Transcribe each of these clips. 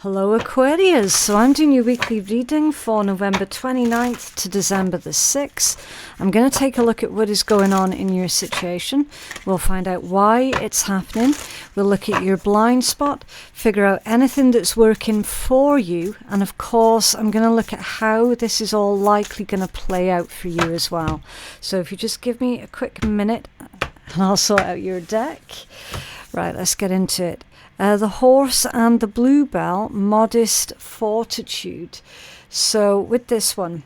Hello Aquarius, so I'm doing your weekly reading for November 29th to December the 6th. I'm going to take a look at what is going on in your situation. We'll find out why it's happening. We'll look at your blind spot, figure out anything that's working for you, and of course I'm going to look at how this is all likely going to play out for you as well. So if you just give me a quick minute and I'll sort out your deck. Right, let's get into it. The horse and the bluebell, modest fortitude. So with this one,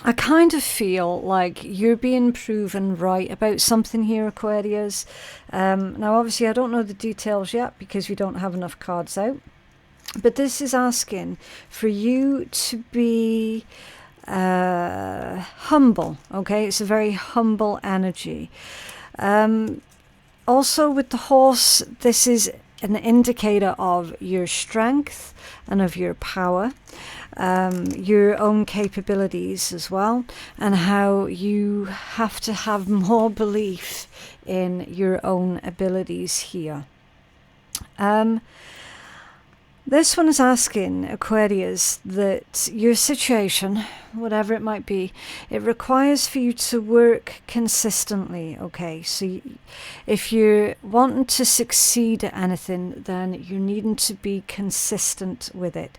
I kind of feel like you're being proven right about something here, Aquarius. Now, obviously, I don't know the details yet because we don't have enough cards out. But this is asking for you to be humble, okay? It's a very humble energy. Also, with the horse, this is an indicator of your strength and of your power, your own capabilities as well, and how you have to have more belief in your abilities here. This one is asking, Aquarius, that your situation, whatever it might be, it requires for you to work consistently, okay? So if you're wanting to succeed at anything, then you're needing to be consistent with it.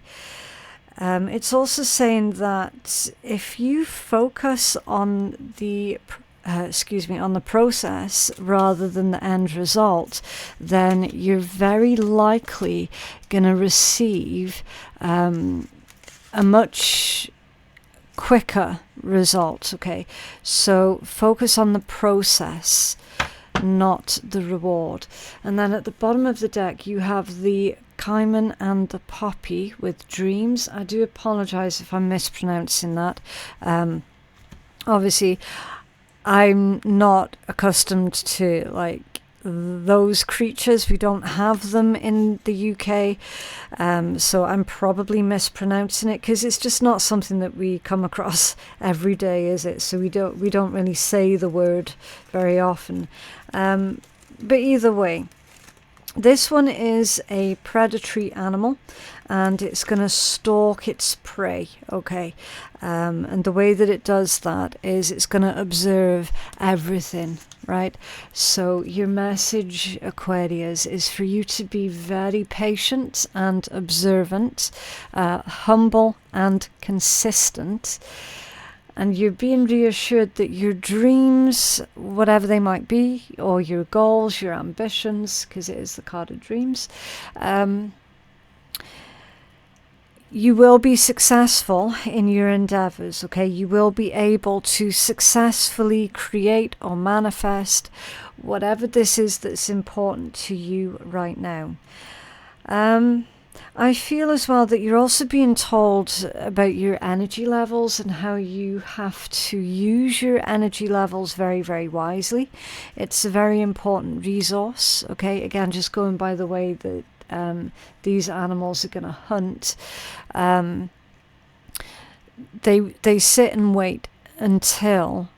It's also saying that if you focus on the on the process rather than the end result, then you're very likely going to receive a much quicker result, okay? So focus on the process, not the reward. And then at the bottom of the deck you have the Cayman and the poppy with dreams. I do apologize if I'm mispronouncing that. Obviously I'm not accustomed to like those creatures. We don't have them in the UK, so I'm probably mispronouncing it because it's just not something that we come across every day, is it? So we don't really say the word very often. But either way, this one is a predatory animal and it's going to stalk its prey, okay? And the way that it does that is it's going to observe everything, right? So your message, Aquarius, is for you to be very patient and observant, humble and consistent. And you're being reassured that your dreams, whatever they might be, or your goals, your ambitions, because it is the card of dreams, you will be successful in your endeavors, okay? You will be able to successfully create or manifest whatever this is that's important to you right now. I feel as well that you're also being told about your energy levels and how you have to use your energy levels very, very wisely. It's a very important resource, okay? Again, just going by the way that these animals are going to hunt. They sit and wait until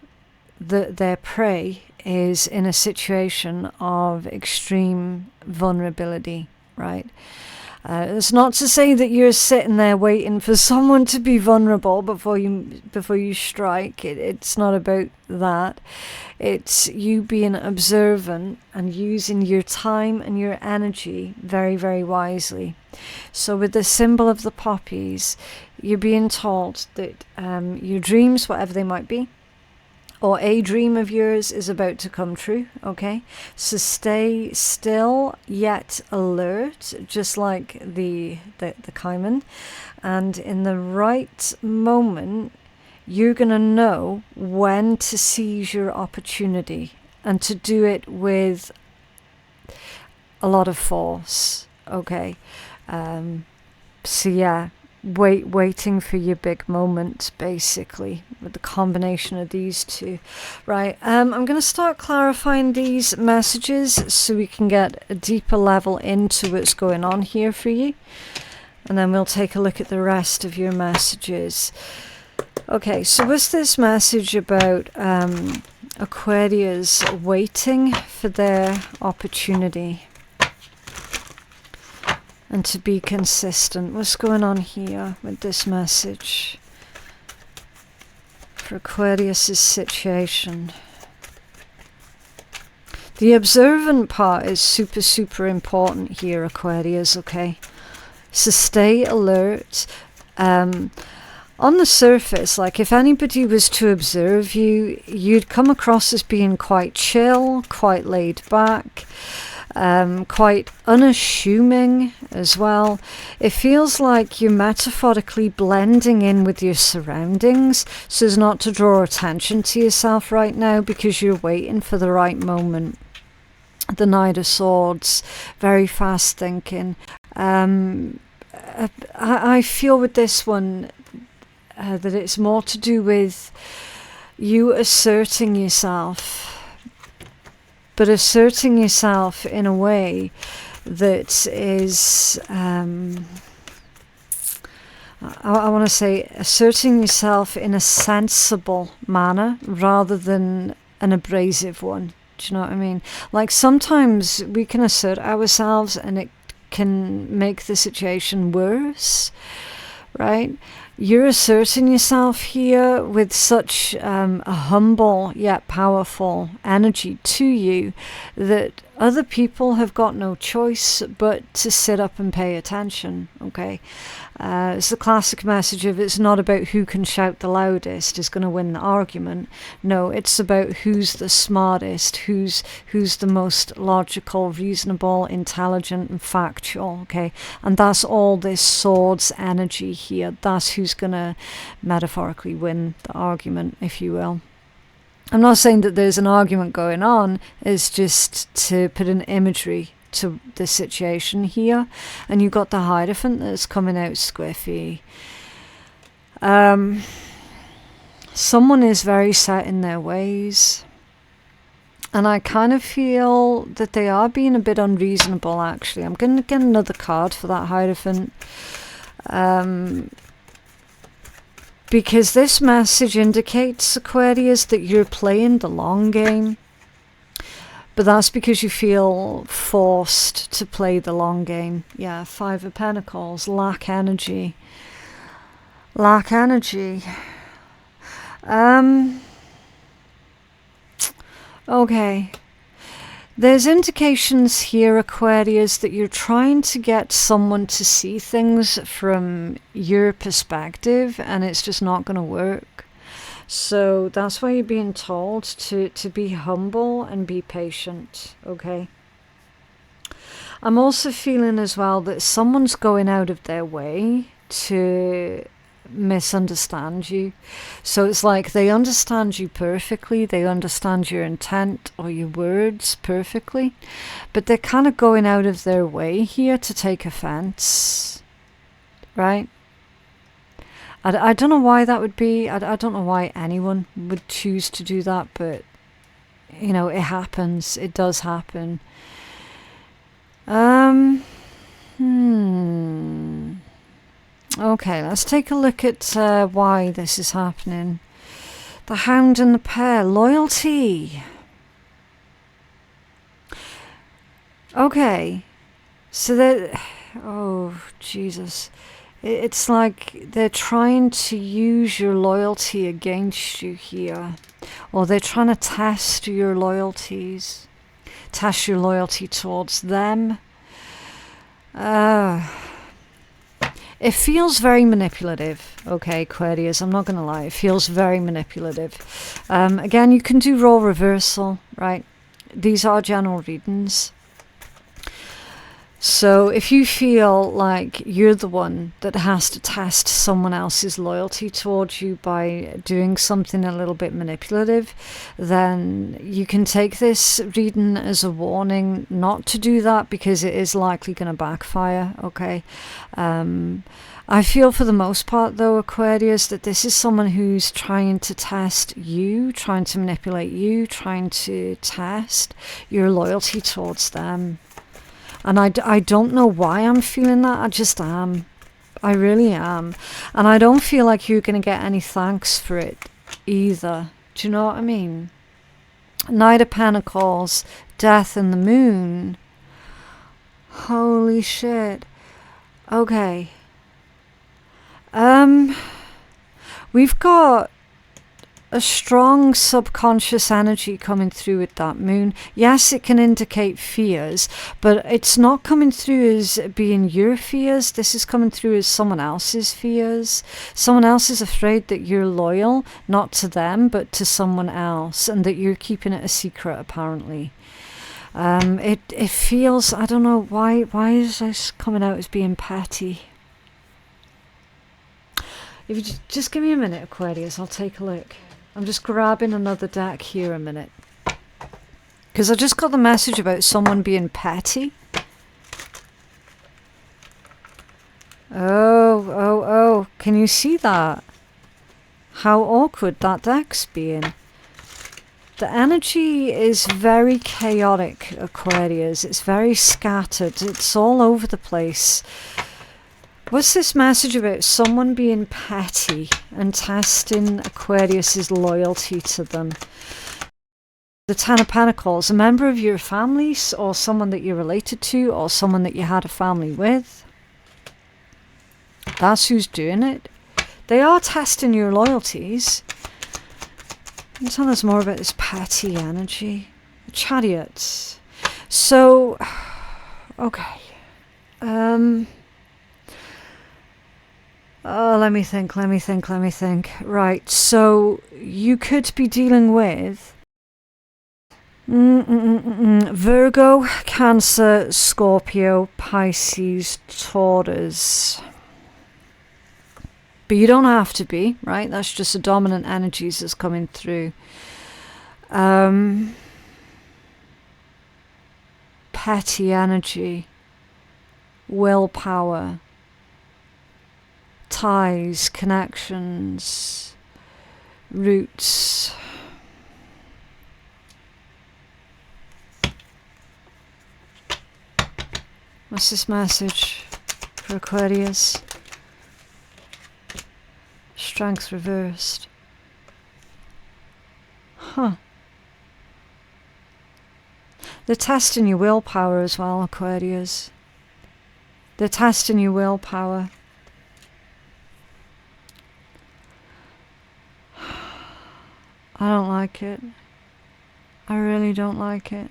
their prey is in a situation of extreme vulnerability, right? It's not to say that you're sitting there waiting for someone to be vulnerable before you strike. It's not about that. It's you being observant and using your time and your energy very, very wisely. So with the symbol of the poppies, you're being told that your dreams, whatever they might be, or a dream of yours is about to come true, okay? So stay still yet alert, just like the Cayman. And in the right moment, you're going to know when to seize your opportunity and to do it with a lot of force, okay? So yeah. Waiting for your big moment, basically, with the combination of these two. Right, I'm going to start clarifying these messages so we can get a deeper level into what's going on here for you. And then we'll take a look at the rest of your messages. Okay, so what's this message about Aquarius waiting for their opportunity? and to be consistent. What's going on here with this message for Aquarius' situation? The observant part is super, super important here, Aquarius, okay? So stay alert. On the surface, like if anybody was to observe you, you'd come across as being quite chill, quite laid back, quite unassuming as well. It feels like you're metaphorically blending in with your surroundings so as not to draw attention to yourself right now because you're waiting for the right moment. The Knight of Swords, very fast thinking. I feel with this one that it's more to do with you asserting yourself, but asserting yourself in a way that is, I want to say, asserting yourself in a sensible manner rather than an abrasive one. Do you know what I mean? Like sometimes we can assert ourselves and it can make the situation worse, right? You're asserting yourself here with such a humble yet powerful energy to you that other people have got no choice but to sit up and pay attention, okay? It's the classic message of it's not about who can shout the loudest is going to win the argument. No, it's about who's the smartest, who's the most logical, reasonable, intelligent and factual, okay? And that's all this sword's energy here. That's who's going to metaphorically win the argument, if you will. I'm not saying that there's an argument going on, it's just to put an imagery to the situation here. And you've got the Hierophant that's coming out squiffy. Someone is very set in their ways. And I kind of feel that they are being a bit unreasonable, actually. I'm going to get another card for that Hierophant. Because this message indicates, Aquarius, that you're playing the long game. But that's because you feel forced to play the long game. Yeah, Five of Pentacles, lack energy. Lack energy. Okay. There's indications here, Aquarius, that you're trying to get someone to see things from your perspective and it's just not going to work. So that's why you're being told to be humble and be patient, okay? I'm also feeling as well that someone's going out of their way to misunderstand you. So it's like they understand you perfectly, they understand your intent or your words perfectly, but they're kind of going out of their way here to take offense, right? I don't know why that would be. I don't know why anyone would choose to do that, but you know, it happens. It does happen. Okay, let's take a look at why this is happening. The Hound and the Pair. Loyalty. Okay. So that... Oh, Jesus. It's like they're trying to use your loyalty against you here. Or they're trying to test your loyalties. Test your loyalty towards them. It feels very manipulative, okay, Aquarius, I'm not going to lie. It feels very manipulative. Again, you can do role reversal, right? These are general readings. So if you feel like you're the one that has to test someone else's loyalty towards you by doing something a little bit manipulative, then you can take this reading as a warning not to do that because it is likely going to backfire, okay? I feel for the most part though, Aquarius, that this is someone who's trying to test you, trying to manipulate you, trying to test your loyalty towards them. And I don't know why I'm feeling that. I just am. I really am. And I don't feel like you're going to get any thanks for it either. Do you know what I mean? Knight of Pentacles, Death and the Moon. Holy shit. Okay. We've got a strong subconscious energy coming through with that moon. Yes, it can indicate fears, but it's not coming through as being your fears. This is coming through as someone else's fears. Someone else is afraid that you're loyal, not to them, but to someone else, and that you're keeping it a secret, apparently. It feels, I don't know, why is this coming out as being petty? If you just give me a minute, Aquarius, I'll take a look. I'm just grabbing another deck here a minute. Because I just got the message about someone being petty. Oh, can you see that? How awkward that deck's being. The energy is very chaotic, Aquarius. It's very scattered. It's all over the place. What's this message about someone being petty and testing Aquarius's loyalty to them? The Ten of Pentacles, a member of your family, or someone that you're related to, or someone that you had a family with. That's who's doing it. They are testing your loyalties. Can you tell us more about this petty energy? The Chariot. So, okay. Oh, let me think. Right, so you could be dealing with Virgo, Cancer, Scorpio, Pisces, Taurus. But you don't have to be, right? That's just the dominant energies that's coming through. Petty energy, willpower, ties, connections, roots. What's this message for Aquarius? Strength reversed. Huh. They're testing your willpower as well, Aquarius. They're testing your willpower. I don't like it. I really don't like it.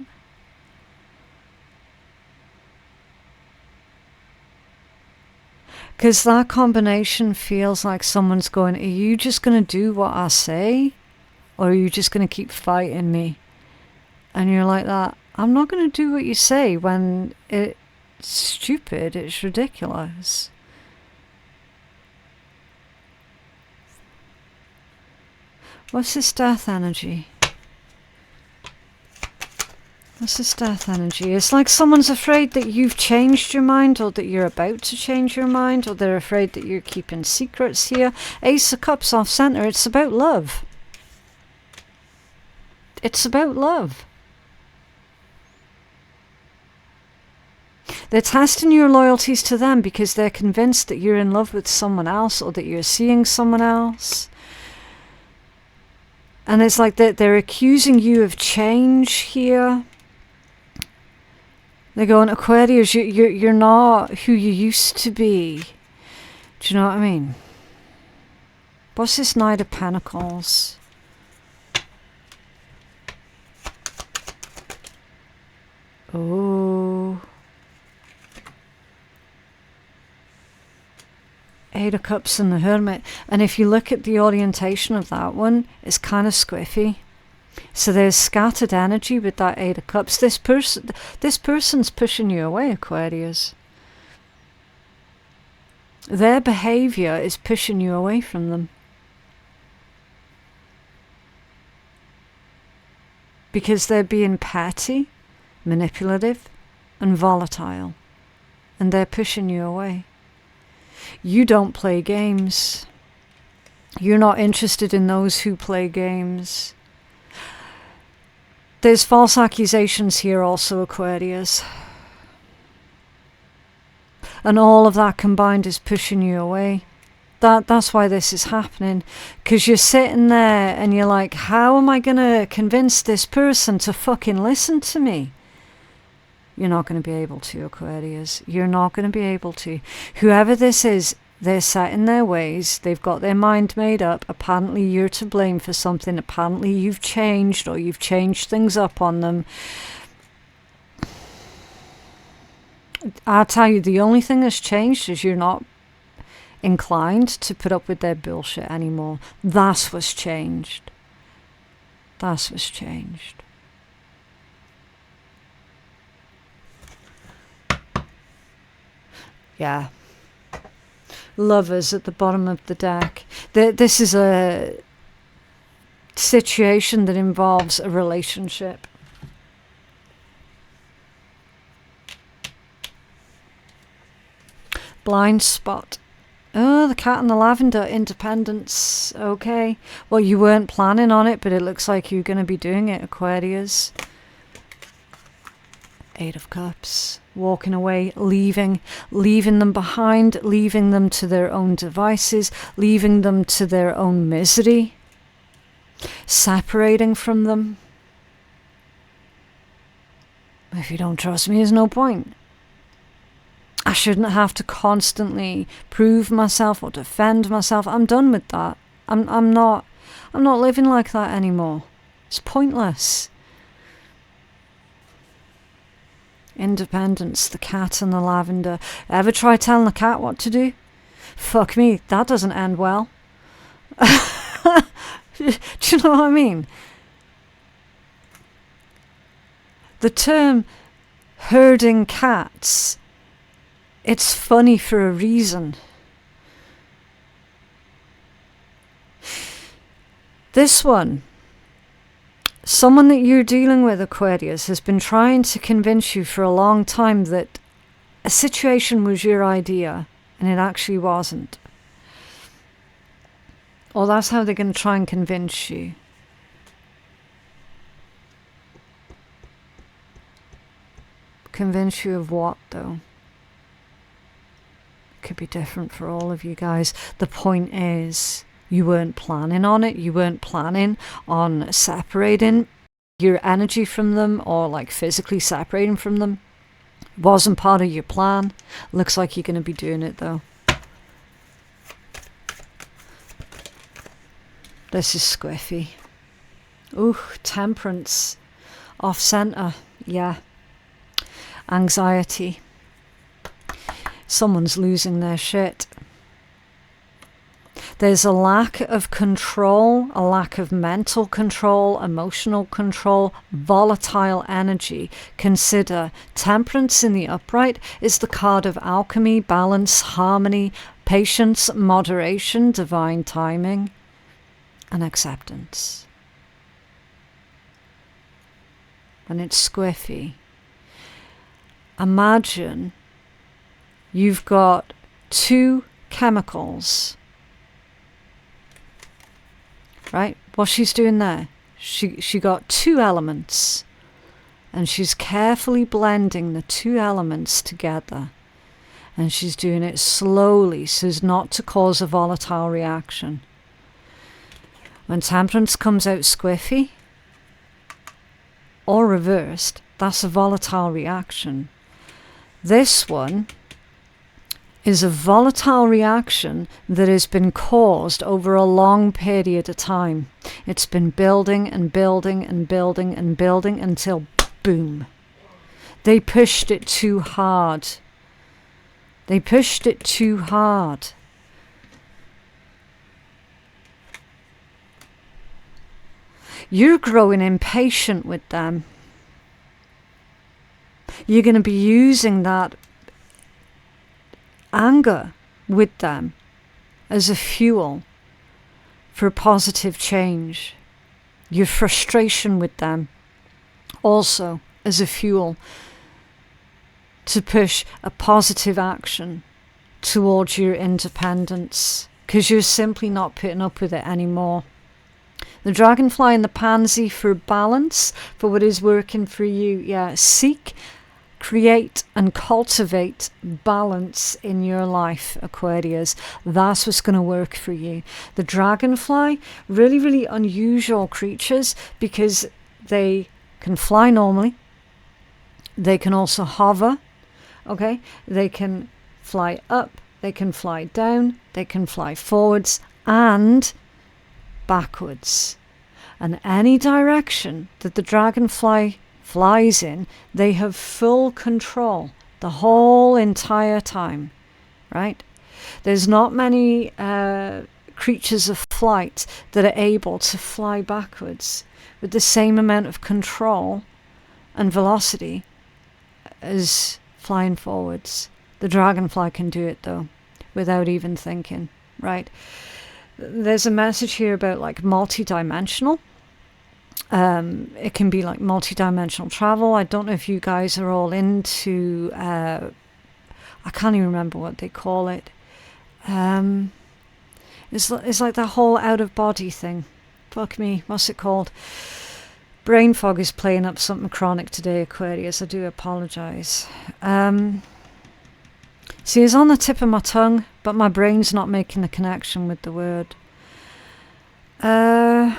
Because that combination feels like someone's going, are you just going to do what I say? Or are you just going to keep fighting me? And you're like that, I'm not going to do what you say when it's stupid, it's ridiculous. What's this death energy? What's this death energy? It's like someone's afraid that you've changed your mind, or that you're about to change your mind, or they're afraid that you're keeping secrets here. Ace of Cups off center. It's about love. It's about love. They're testing your loyalties to them because they're convinced that you're in love with someone else, or that you're seeing someone else. And it's like they're accusing you of change here. They're going, Aquarius, you're not who you used to be. Do you know what I mean? What's this Knight of Pentacles? Oh. Eight of Cups and the Hermit. And if you look at the orientation of that one, it's kind of squiffy. So there's scattered energy with that Eight of Cups. This person's pushing you away, Aquarius. Their behavior is pushing you away from them. Because they're being petty, manipulative, and volatile. And they're pushing you away. You don't play games. You're not interested in those who play games. There's false accusations here also, Aquarius. And all of that combined is pushing you away. That's why this is happening. Because you're sitting there and you're like, how am I going to convince this person to fucking listen to me? You're not going to be able to, Aquarius. You're not going to be able to. Whoever this is, they're set in their ways. They've got their mind made up. Apparently you're to blame for something. Apparently you've changed, or you've changed things up on them. I'll tell you, the only thing that's changed is you're not inclined to put up with their bullshit anymore. That's what's changed. That's what's changed. Yeah. Lovers at the bottom of the deck. This is a situation that involves a relationship. Blind spot. Oh, the cat and the lavender. Independence. Okay. Well, you weren't planning on it, but it looks like you're going to be doing it, Aquarius. Eight of Cups. Walking away, leaving them behind, leaving them to their own devices, leaving them to their own misery, separating from them. If you don't trust me, there's no point. I shouldn't have to constantly prove myself or defend myself. I'm done with that. I'm not living like that anymore. It's pointless. Independence, the cat and the lavender. Ever try telling the cat what to do? Fuck me, that doesn't end well. Do you know what I mean? The term herding cats, it's funny for a reason. This one, someone that you're dealing with, Aquarius, has been trying to convince you for a long time that a situation was your idea and it actually wasn't. Or that's how they're going to try and convince you. Convince you of what, though? Could be different for all of you guys. The point is, you weren't planning on it. You weren't planning on separating your energy from them, or like physically separating from them. It wasn't part of your plan. Looks like you're going to be doing it, though. This is squiffy. Ooh, Temperance. Off center. Yeah. Anxiety. Someone's losing their shit. There's a lack of control, a lack of mental control, emotional control, volatile energy. Consider Temperance in the upright is the card of alchemy, balance, harmony, patience, moderation, divine timing, and acceptance. And it's squiffy. Imagine you've got two chemicals. Right? What she's doing there, she got two elements, and she's carefully blending the two elements together, and she's doing it slowly so as not to cause a volatile reaction. When Temperance comes out squiffy or reversed, that's a volatile reaction. This one is a volatile reaction that has been caused over a long period of time. It's been building and building and building and building until boom. They pushed it too hard. They pushed it too hard. You're growing impatient with them. You're going to be using that anger with them as a fuel for positive change. Your frustration with them also as a fuel to push a positive action towards your independence, because you're simply not putting up with it anymore. The dragonfly and the pansy for balance, for what is working for you. Yeah, seek, create and cultivate balance in your life, Aquarius. That's what's going to work for you. The dragonfly, really, really unusual creatures because they can fly normally. They can also hover, okay? They can fly up, they can fly down, they can fly forwards and backwards. And any direction that the dragonfly flies in, they have full control the whole entire time, right? There's not many creatures of flight that are able to fly backwards with the same amount of control and velocity as flying forwards. The dragonfly can do it though, without even thinking, right? There's a message here about like multi-dimensional. It can be like multi-dimensional travel. I don't know if you guys are all into, I can't even remember what they call it. It's like that whole out-of-body thing. Fuck me, what's it called? Brain fog is playing up something chronic today, Aquarius. I do apologise. See, it's on the tip of my tongue, but my brain's not making the connection with the word. I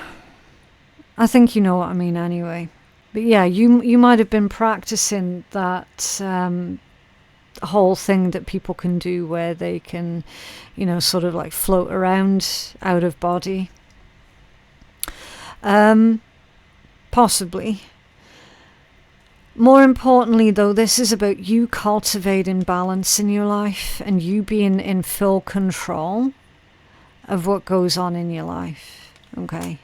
think you know what I mean anyway. But yeah, you might have been practicing that whole thing that people can do where they can, you know, sort of like float around out of body. Possibly. More importantly, though, this is about you cultivating balance in your life and you being in full control of what goes on in your life. Okay.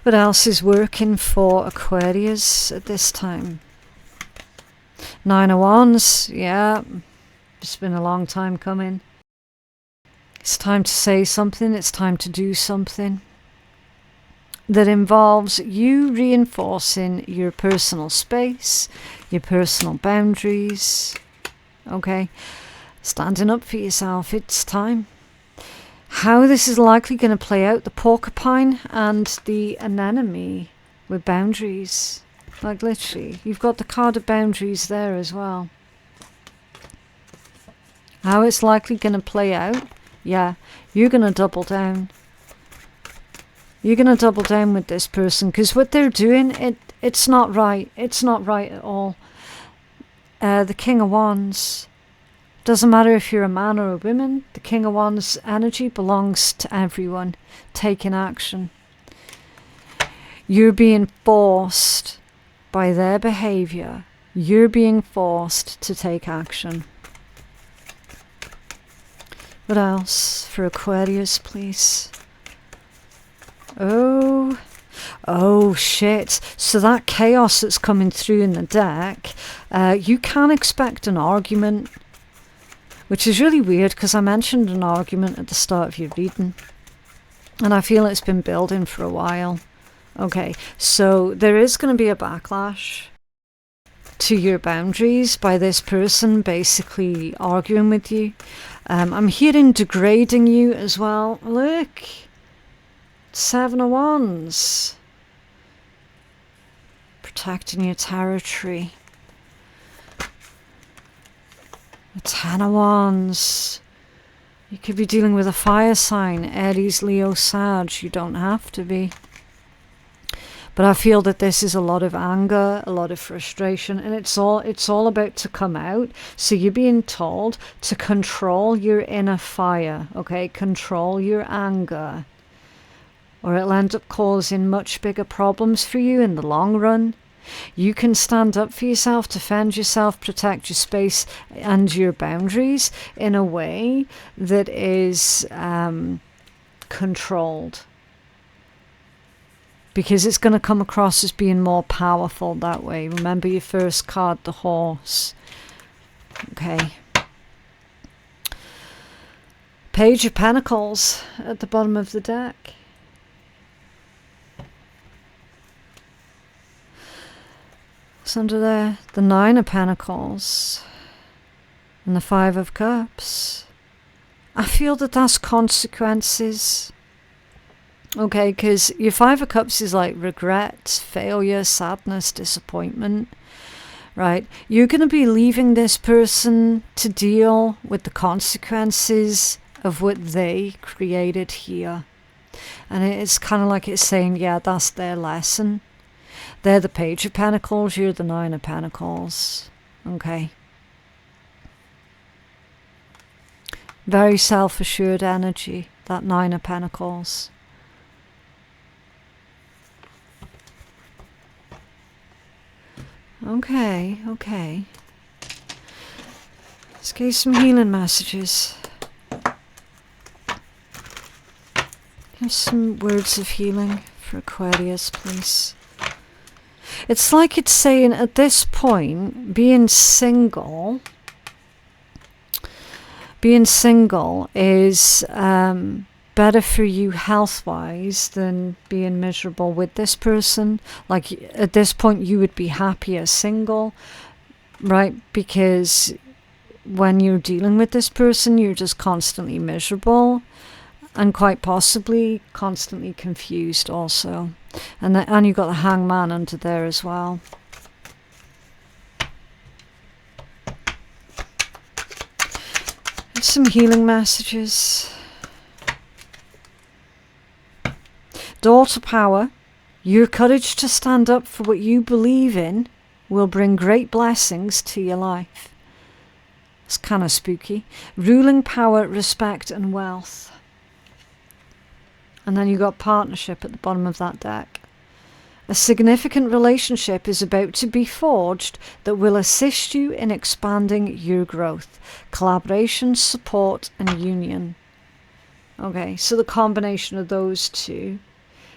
What else is working for Aquarius at this time? Nine of Wands, yeah. It's been a long time coming. It's time to say something. It's time to do something that involves you reinforcing your personal space, your personal boundaries. Okay? Standing up for yourself. It's time. How this is likely going to play out, the porcupine and the anemone with boundaries. Like literally, you've got the card of boundaries there as well. How it's likely going to play out, yeah, you're going to double down. You're going to double down with this person because what they're doing, it's not right. It's not right at all. The King of Wands. Doesn't matter if you're a man or a woman, the King of Wands energy belongs to everyone taking action. You're being forced by their behavior. You're being forced to take action. What else for Aquarius, please? Oh shit. So that chaos that's coming through in the deck, you can expect an argument. Which is really weird because I mentioned an argument at the start of your reading. And I feel it's been building for a while. Okay, so there is going to be a backlash to your boundaries by this person basically arguing with you. I'm hearing degrading you as well. Look. Seven of Wands. Protecting your territory. The Ten of Wands. You could be dealing with a fire sign. Aries, Leo, Sag. You don't have to be. But I feel that this is a lot of anger, a lot of frustration, and it's all about to come out. So you're being told to control your inner fire, okay? Control your anger. Or it'll end up causing much bigger problems for you in the long run. You can stand up for yourself, defend yourself, protect your space and your boundaries in a way that is controlled. Because it's going to come across as being more powerful that way. Remember your first card, the horse. Okay. Page of Pentacles at the bottom of the deck. It's under there, the Nine of Pentacles and the Five of Cups. I feel that that's consequences. Okay, because your Five of Cups is like regret, failure, sadness, disappointment, right? You're going to be leaving this person to deal with the consequences of what they created here. And it's kind of like it's saying, yeah, that's their lesson. They're the Page of Pentacles, you're the Nine of Pentacles. Okay. Very self-assured energy, that Nine of Pentacles. Okay, okay. Let's get some healing messages. Have some words of healing for Aquarius, please. It's like it's saying at this point, being single is better for you health-wise than being miserable with this person. Like at this point you would be happier single, right? Because when you're dealing with this person, you're just constantly miserable and quite possibly constantly confused also. And you've got the Hangman under there as well. Some healing messages. Daughter power. Your courage to stand up for what you believe in will bring great blessings to your life. It's kind of spooky. Ruling power, respect and wealth. And then you've got partnership at the bottom of that deck. A significant relationship is about to be forged that will assist you in expanding your growth. Collaboration, support and union. Okay, so the combination of those two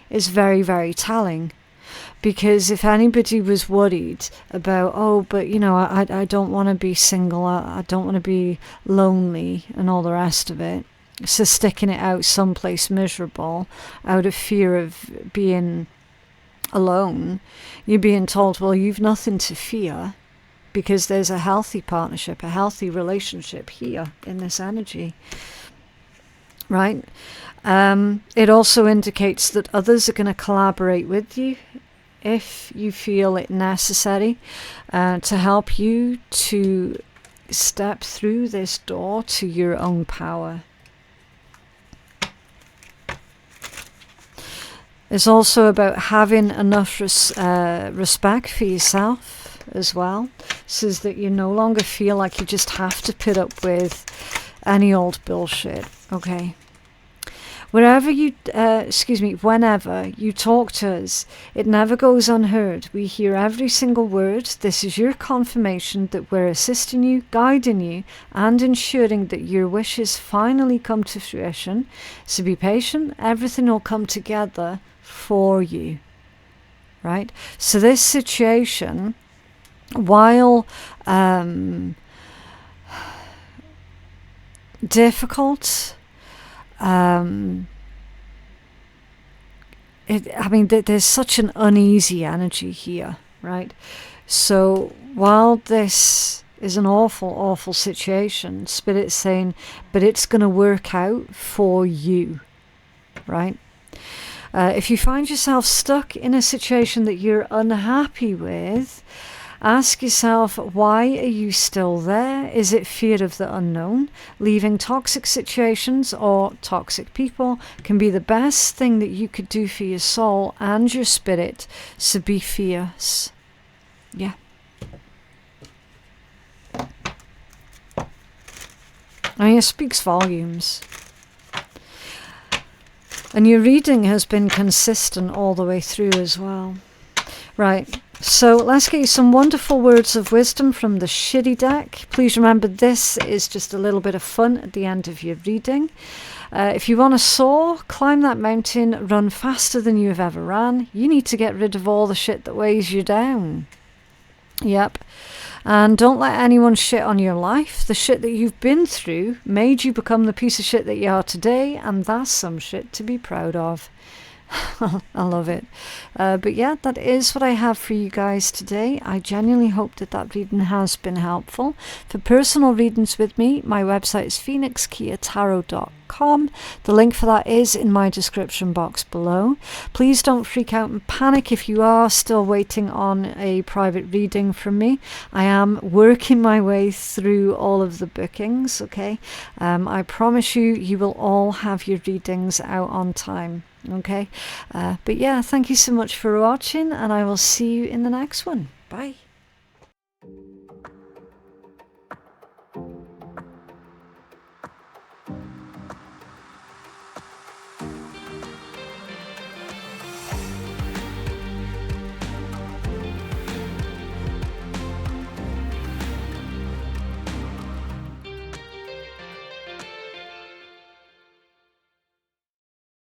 is very, very telling. Because if anybody was worried about, oh, but you know, I don't want to be single, I don't want to be lonely and all the rest of it. So sticking it out someplace miserable out of fear of being alone, you're being told, well, you've nothing to fear because there's a healthy partnership, a healthy relationship here in this energy, right? It also indicates that others are going to collaborate with you if you feel it necessary to help you to step through this door to your own power. It's also about having enough respect for yourself as well, so that you no longer feel like you just have to put up with any old bullshit, okay? Whenever you talk to us, it never goes unheard. We hear every single word. This is your confirmation that we're assisting you, guiding you, and ensuring that your wishes finally come to fruition. So be patient. Everything will come together for you, right? So this situation, while difficult, there's such an uneasy energy here, right? So while this is an awful, awful situation, Spirit's saying, but it's going to work out for you, right? If you find yourself stuck in a situation that you're unhappy with, ask yourself, why are you still there? Is it fear of the unknown? Leaving toxic situations or toxic people can be the best thing that you could do for your soul and your spirit, so be fierce. Yeah. I mean, it speaks volumes. And your reading has been consistent all the way through as well. Right, so let's get you some wonderful words of wisdom from the shitty deck. Please remember, this is just a little bit of fun at the end of your reading. If you want to soar, climb that mountain, run faster than you have ever ran, you need to get rid of all the shit that weighs you down. Yep. And don't let anyone shit on your life. The shit that you've been through made you become the piece of shit that you are today, and that's some shit to be proud of. I love it. But yeah, that is what I have for you guys today. I genuinely hope that reading has been helpful. For personal readings with me, my website is phoenixkeiatarot.com. www.BACKFIRED.com. The link for that is in my description box below. Please don't freak out and panic if you are still waiting on a private reading from me. I am working my way through all of the bookings, okay? I promise you will all have your readings out on time, okay? But yeah, thank you so much for watching, and I will see you in the next one. Bye.